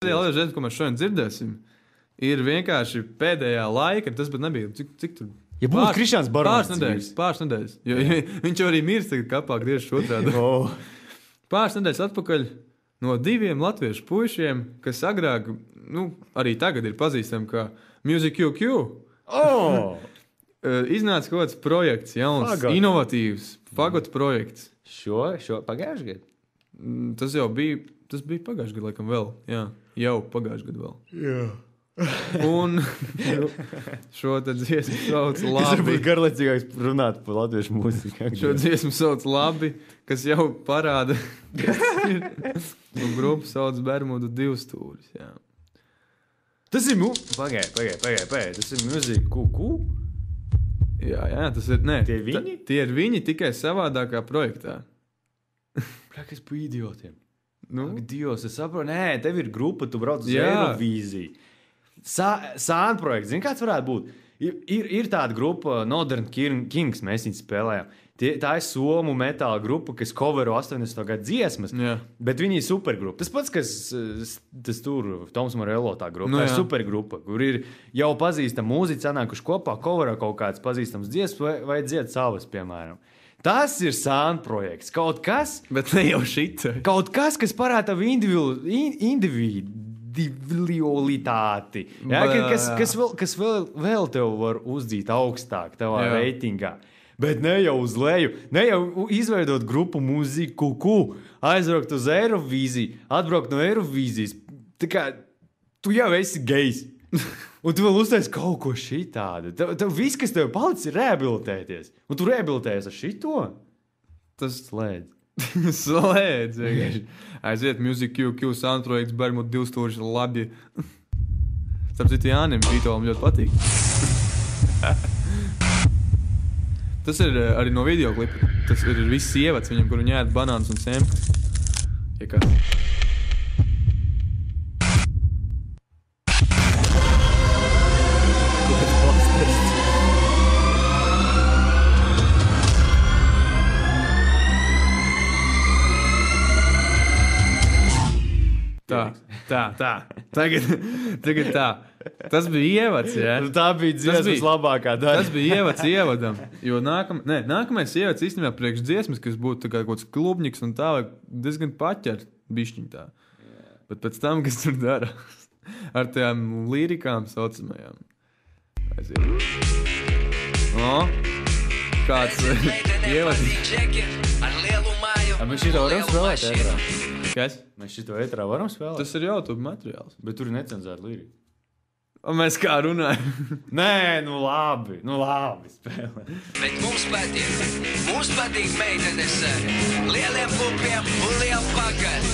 Lielais, ko mēs šodien dzirdēsim, ir vienkārši pēdējā laika, tas pat nebija, cik tur... Ja būtu Krišāns Barons. Pāris nedēļas. Jo viņš jau arī mirst tagad kapāk tieši otrādi. Pāris nedēļas atpakaļ no 2 latviešu puišiem, kas agrāk, arī tagad ir pazīstami kā Music QQ. Iznāca kaut kāds projekts, jauns, inovatīvs, fagotu projekts. Šo pagājušajā gadu? Tas bija pagājušajā gadu, laikam vēl. Jā, jau pagājušajā gadu vēl. Jā. Un šo tad dziesmu sauc Labi. Tas varbūt garlaicīgāks runāt par latviešu mūziku. Šo dziesmu sauc Labi, kas jau parāda, kas ir. Un grupu sauc Bermudu 2 stūris, jā. Tas ir Pagaid. Tas ir Music QQ? Jā, tas ir, nē. Tie viņi? Tie ir viņi tikai savādākā projektā. Kas pa idiotiem? Ak, Dievs, es saprotu. Nē, tev ir grupa, tu brauc uz Eirovīziju. Sāna projekts, zini, kāds varētu būt? Ir tāda grupa, Northern Kings, mēs viņu spēlējām. Tā ir somu metāla grupa, kas covero 80. gadu dziesmas, bet viņi ir supergrupa. Tas pats, kas tas tur, Toms Morello tā grupa, tā ir supergrupa, kur ir jau pazīstama mūziķi sanākuši kopā, covero kaut kāds pazīstams dziesmas vai dzied savas, piemēram. Tas ir Sāna projekts. Kaut kas, bet ne jau šita. Kaut kas parāda tavu individualitāti. Ja? Kas vēl tev var uzdzīt augstāk tavā reitingā. Bet ne jau uz leju, ne jau izveidot grupu mūziku, aizbraukt uz Eirovīziju, atbraukt no Eirovīzijas. Tā kā tu jau esi gejs. Un tu vēl uztaisi kaut ko šitādu. Tev viss, kas tev palicis, ir rehabilitēties. Un tu rehabilitējies ar šito? Tas slēdz. Slēdz, vienkārši. Aiziet Music QQ soundprojekts Bermudu 2 stūris Labi. Starp citu Jānim Vītovam ļoti patīk. Tas ir arī no videoklipa. Tas ir viss ievads viņam, kur viņi ēd banānus un sēmkas. Ja kā? Tā. Tagad tā. Tas bija ievads, jā. Tā bija dziesmas labākā daļa. Tas bija ievads ievadam. Jo nākamais ievads īstenībā priekš dziesmas, kas būtu kā kaut kāds klubņiks un tā, diezgan paķert bišķiņ tā. Bet pēc tam, kas tur dara, ar tajām lirikām saucamajām. Kāds ievads. Mēs šito varam spēlēt ētrā. Kas? Mēs šito ētrā varam spēlēt? Tas ir YouTube materiāls. Bet tur ir necenzēta lirika. Un mēs kā runājam? Nē, labi spēlē. Bet mums patīk meitenes lieliem pupiem un lielu pagari.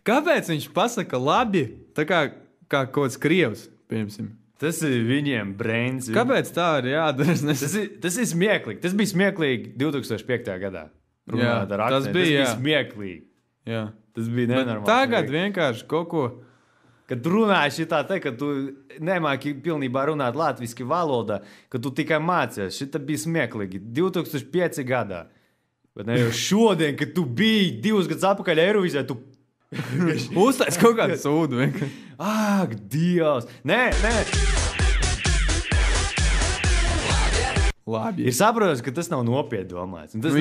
Kāpēc viņš pasaka labi? Tā kā kaut kāds krievs, piemēram. Tas ir viņiem brains. Kāpēc tā ir jādara? Tas ir smieklīgi. Tas bija smieklīgi 2005. gadā. Tas bija smieklīgi. Jā. Tas bija nenormāli. Tagad vienkārši kaut ko... Kad tu runāji šitā te, ka tu nemāki pilnībā runāt latviski valodā, ka tu tikai mācies. Šita bija smieklīgi 2005. gadā. Bet ne jau šodien, kad tu biji 2 gadus atpakaļ Eirovīzijā, tu... Uztais kaut kādu sūdu vienkārši. Ak, Dievs! Nē! Labi. Ir saprotams, ka tas nav nopietni domāts. Tas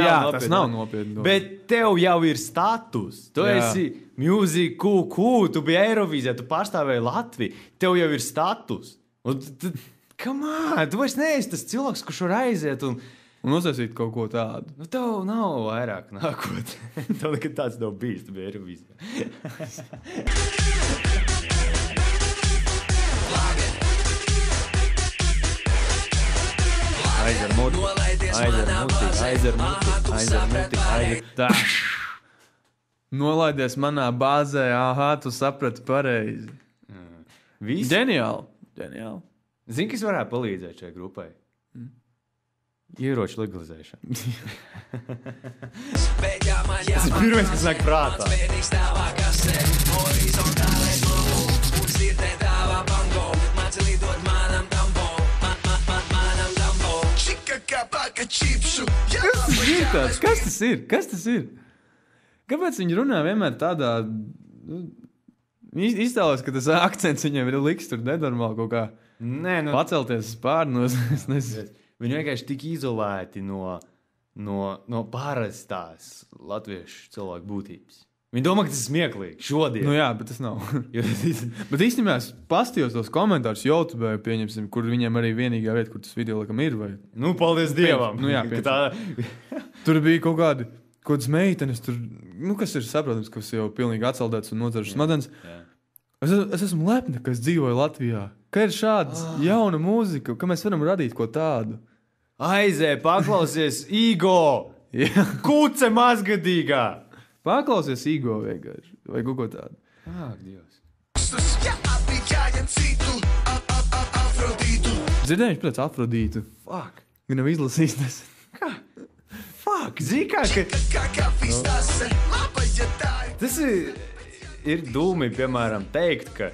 nav nopietni domāts. Bet tev jau ir status. Tu esi Music QQ, tu biji Eirovīzijā, tu pārstāvēji Latviju. Tev jau ir status. Come on! Tu vairs neesi tas cilvēks, kurš var aiziet un uztaisīt kaut ko tādu. Tev nav vairāk nākot. Tev nekad tāds nav bijis, tu biji Eirovīzijā. Aizer muti. Tā. Nolaidies manā bāzē, tu saprati pareizi. Ģeniāli. Zini, kas varētu palīdzēt šai grupai? Ieroču legalizēšana. Tas ir pirmais, kas nāk prātā. Kas tas ir? Kāpēc viņi runā vienmēr tādā... Iztēlos, ka tas akcents viņiem ir liks tur nenormāli kaut kā pacelties spārnos. Viņi vienkārši tik izolēti no parastās latviešu cilvēku būtības. Viņi domā, ka tas ir smieklīgi šodien. Nu jā, bet tas nav. Bet īstenībā es pastījos tos komentārus YouTube, pieņemsim, kur viņiem arī vienīgā vieta, kur tas video laikam ir. Vai... Nu, paldies Dievam. Nu jā, tur bija kaut kādas meitenes, tur, kas ir saprotams, kas jau pilnīgi atceldēts un nodzerušas smadzenes. Es esmu lepna, ka es dzīvoju Latvijā. Ka ir šāda jauna mūzika, ka mēs varam radīt ko tādu. Aizē, paklausies Igo! Kuce mazgadīgā! Paklausies Igo vienkārši, vai kaut ko tādu. Ak, Dievs. Dzirdējuši pēc Afrodītu. Fuck. Gan nav izlasījis tas. Kā? Fuck, zini kā, ka... Tas ir dūmi, piemēram, teikt, ka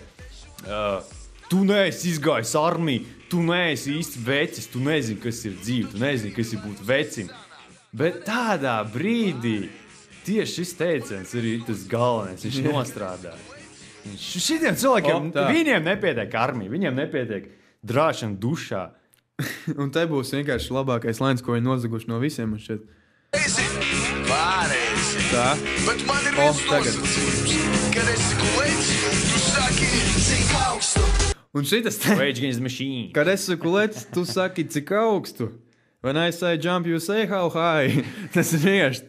tu neesi izgājis armiju, tu neesi īsti vecis, tu nezini, kas ir dzīve, tu nezini, kas ir būt vecim. Bet tādā brīdī tieši šis teiciens ir tas galvenais, viņš nostrādā. Šitiem cilvēkiem, viņiem nepietiek armija, viņiem nepietiek drāšana dušā. Un te būs vienkārši labākais lains, ko viņi nozaguši no visiem. Pārēsi. Tā. Bet man ir viens nosacījums, kad esi kulēts, tu saki, cik augstu. Un šitas te... Rage Against the Machine. Kad esi kulēts, tu saki, cik augstu. When I say jump, you say how high. Tas ir vienkārši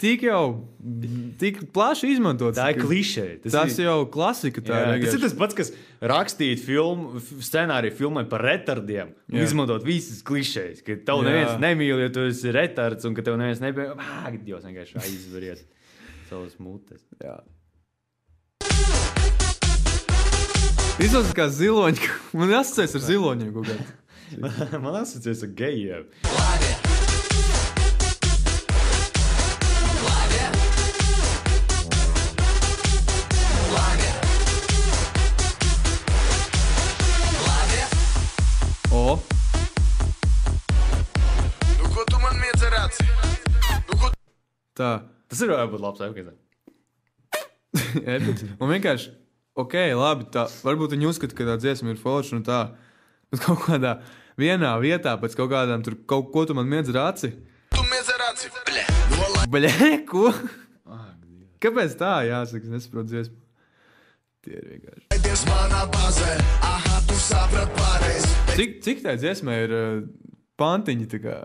tik plaši izmantots. Tā ir klišē. Tas jau klasika. Tas ir tas pats, kas rakstīt scenāriju filmai par retardiem un izmantot visas klišēs. Ka tev neviens nemīl, jo tu esi retards un ka tev neviens nebija. Dievs vienkārši aizveries savas mutes. Jā. Izlasīt kā ziloņi. Man asociēs ar ziloņiem kaut kādā. Man asociēs ar gejiem. Nu, ko tu man miedz ar aci? Tā. Tas ir varbūt labs efekts. Un vienkārši, labi, tā, varbūt viņi uzskata, ka tā dziesma ir forša un tā, bet kaut kādā vienā vietā pēc kaut kādām tur kaut ko tu man miedz ar aci. Tu miedz ar aci. Bļē, ko? Kāpēc tā jāsaka? Es nesaprotu dziesmu. Tie ir vienkārši. Cik tā dziesmē ir pantiņi tā kā?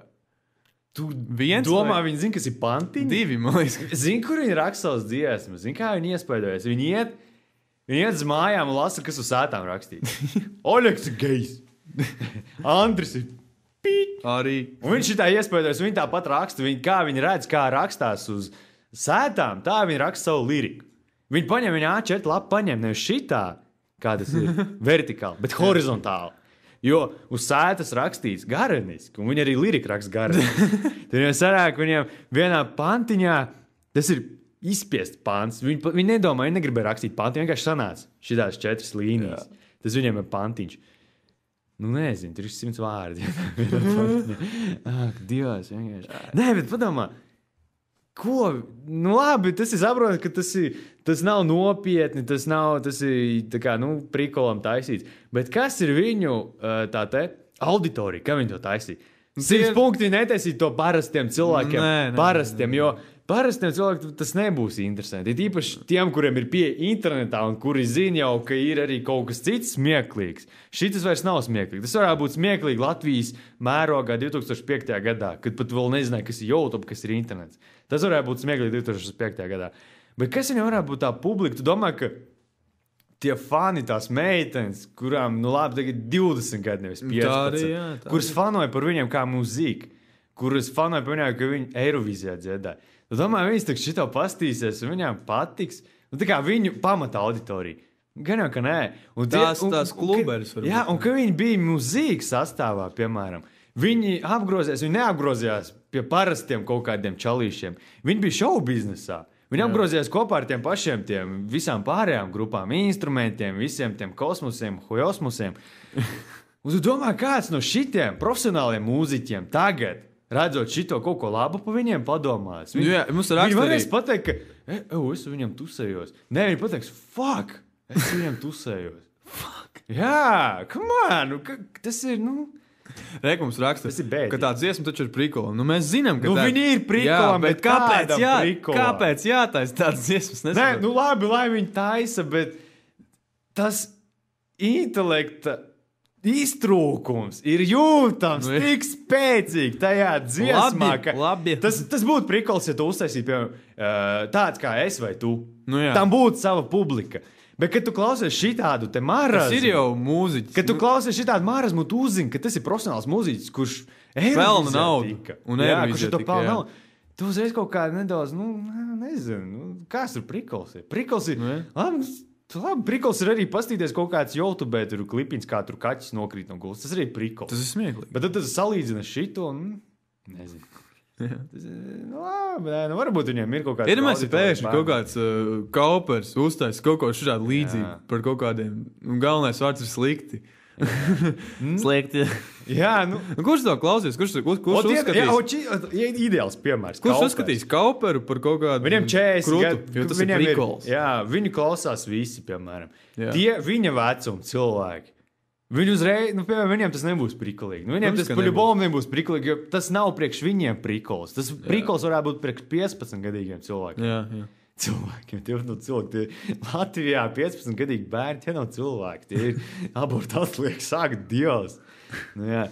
Tu domā, vai... viņi zina, kas ir pantiņi? 2, man liekas. Zini, kur viņi raksta savas dziesmas? Zini, kā viņi iespaidojas? Viņi iet uz mājām un lasa, kas uz sētām rakstīts. Oļeks ir gejs. Andris ir pīt. Arī. Un viņš šitā iespaidojas, viņi tāpat raksta. Kā viņi redz, kā rakstās uz sētām, tā viņi raksta savu liriku. Viņi paņem viņa A4 lapu, paņem nevis šitā, kā tas ir vertikāli, bet horizontāli. Jo uz sētas rakstīts gareniski, un viņi arī lirika raksta gareniski. Tad viņiem sarāk, viņiem vienā pantiņā, tas ir izspiest pants. Viņi nedomā, viņi negribēja rakstīt pantu, vienkārši sanāca šitās 4 līnijas. Tas viņiem ir pantiņš. Nu, nezinu, tur ir 100 vārdi. Ak, Dievs, vienkārši. Nē, bet padomā, ko? Nu, labi, tas ir saprot, ka tas nav nopietni, tas ir tā kā, prikolam taisīts. Bet kas ir viņu tā te auditorija, kā viņi to taisīja? 100 punkti netaisīt to parastiem cilvēkiem. Parastiem, jo parastiem cilvēkiem tas nebūs interesanti. Ir īpaši tiem, kuriem ir pieeja internetā un kuri zina jau, ka ir arī kaut kas cits smieklīgs. Šitas vairs nav smieklīgi. Tas varētu būt smieklīgi Latvijas mērogā 2005. gadā, kad pat vēl nezināja, kas ir YouTube, kas ir internets. Tas varētu būt smieklīgi 2005. gadā. Bet kas viņam varētu būt tā publika? Tu domā, ka tie fani, tās meitenes, kurām, labi, tagad 20 gadi, nevis 15, kuras fanoja par viņiem kā mūzika, kuras fanoja par viņiem, ka viņi Eirovīzijā dziedāja. Tu domā, viņas tak šito pastīsies un viņām patiks. Tā kā viņu pamata auditorija. Gan jau, ka nē. Un tās kluberis varbūt. Jā, un ka viņi bija mūzīkas sastāvā, piemēram. Viņi neapgrozījās pie parastiem kaut kādiem čalīšiem. Viņi bija šovu biznesā. Viņi apgrozījās kopā ar tiem pašiem visām pārējām grupām, instrumentiem, visiem tiem kosmosiem, hojosmosiem. Un tu domā, kāds no šitiem profesionāliem mūziķiem tagad, redzot šito kaut ko labu pa viņiem padomās. Viņi varēs pateikt, ka es viņam tusējos. Nē, viņi pateiks, fuck, es viņam tusējos. Fuck. Jā, come on, tas ir, Reikums raksta, ka tā dziesma taču ir prikola. Mēs zinām, ka viņi ir prikola, bet kāpēc jātaisa tādas dziesmas? Nē, labi, lai viņi taisa, bet tas intelekta iztrūkums ir jūtams tik spēcīgi tajā dziesmā, labi. Tas būtu prikols, ja tu uztaisītu, piemēram, tāds kā es vai tu. Tam būtu sava publika. Bet, kad tu klausies šitādu te marazmu... Tas ir jau mūziķis. Kad tu klausies šitādu marazmu, tu uzzini, ka tas ir profesionāls mūziķis, kurš pelna naudu. Kurš to pelna naudu. Tu uzreiz kaut kā nedaudz, nezinu, kāds tur prikols ir. Prikols ir... Labi, prikols ir arī pastīties kaut kāds YouTube, tur klipiņš, kā tur kaķis nokrīt no gulas. Tas arī prikols. Tas ir smieklīgi. Bet tad salīdzina šito un... Nezinu. Varbūt viņiem ir kaut kāds... Iedomājies, pēkšņi kaut kāds kaupers uztais kaut ko šādu līdzību par kaut kādiem... Galvenais vārds ir slikti. Slikti. Jā, Kurš to klausies? Kurš uzskatīs? Ideāls piemērs. Kurš uzskatīs kauperu par kaut kādu... Viņam 40 krutu, gadu. jo tas ir prikols. Viņu klausās visi, piemēram. Tie viņa vecuma cilvēki. Viņu uzreiz, piemēram, viņiem tas nebūs prikolīgi. Viņiem tas paļubom nebūs prikolīgi, jo tas nav priekš viņiem prikols. Tas prikols varētu būt priekš 15-gadīgiem cilvēkiem. Jā. Cilvēkiem, tie nav cilvēki. Latvijā 15-gadīgi bērni, tie nav cilvēki. Tie ir abortu atliek, sāk Dievs. Nē.